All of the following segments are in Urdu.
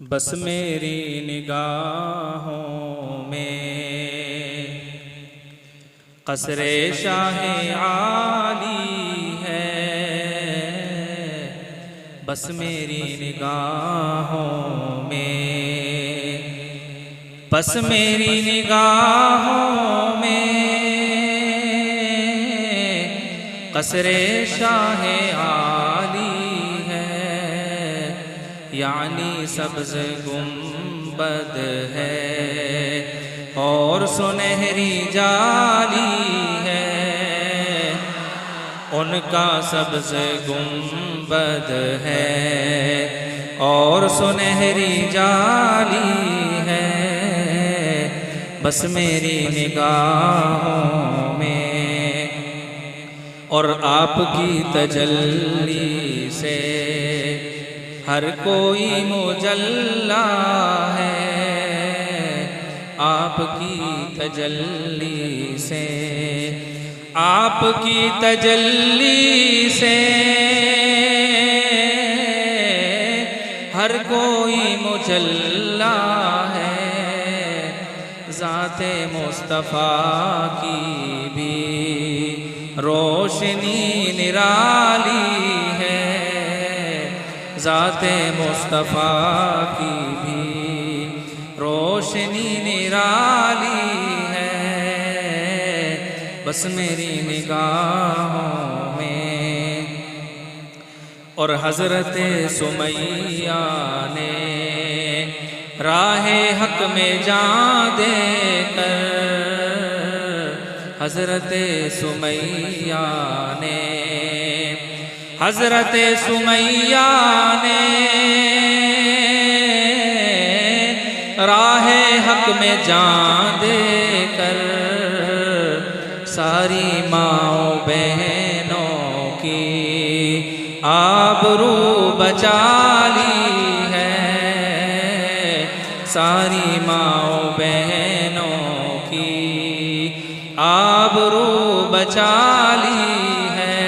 بس میری نگاہوں میں قصر شاہ عالی ہے، بس میری نگاہوں میں، بس میری نگاہوں میں قصر شاہ عالی ہے، یعنی سبز گنبد ہے اور سنہری جالی ہے، ان کا سبز گنبد ہے اور سنہری جالی ہے، بس میری نگاہوں میں، اور آپ کی تجلی سے ہر کوئی مجلا ہے، آپ کی تجلی سے، آپ کی تجلی سے ہر کوئی مجلا ہے، ذات مصطفیٰ کی بھی روشنی نرالی ہے، ذات مصطفیٰ کی بھی روشنی نرالی ہے، بس میری نگاہوں میں، اور حضرت سمیہ نے راہ حق میں جان دے کر، حضرت سمیہ نے، حضرت سمیہ نے راہ حق میں جان دے کر ساری ماؤں بہنوں کی آبرو بچا لی ہے، ساری ماؤں بہنوں کی آبرو بچا لی ہے،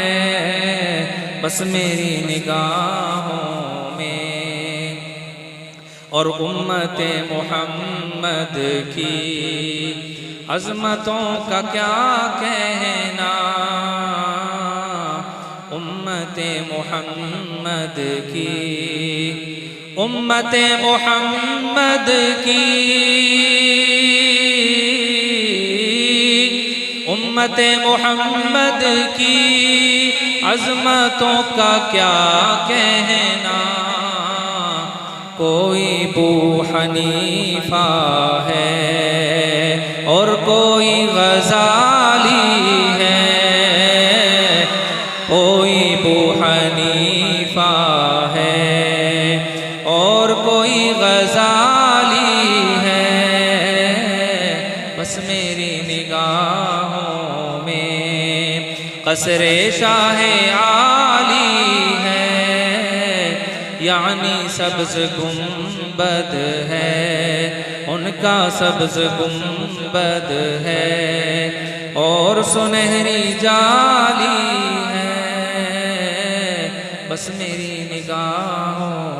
بس میری نگاہوں میں، اور امت محمد کی عظمتوں کا کیا کہنا، امت محمد کی، امت محمد کی، امت محمد کی عظمتوں کا کیا کہنا، کوئی ابو حنیفہ ہے اور کوئی غزالی ہے، کوئی ابو حنیفہ ہے اور کوئی غزالی ہے، بس میری نگاہوں میں قصر شاہ عالی ہے، یعنی سبز گنبد ہے، ان کا سبز گنبد ہے اور سنہری جالی ہے، بس میری نگاہوں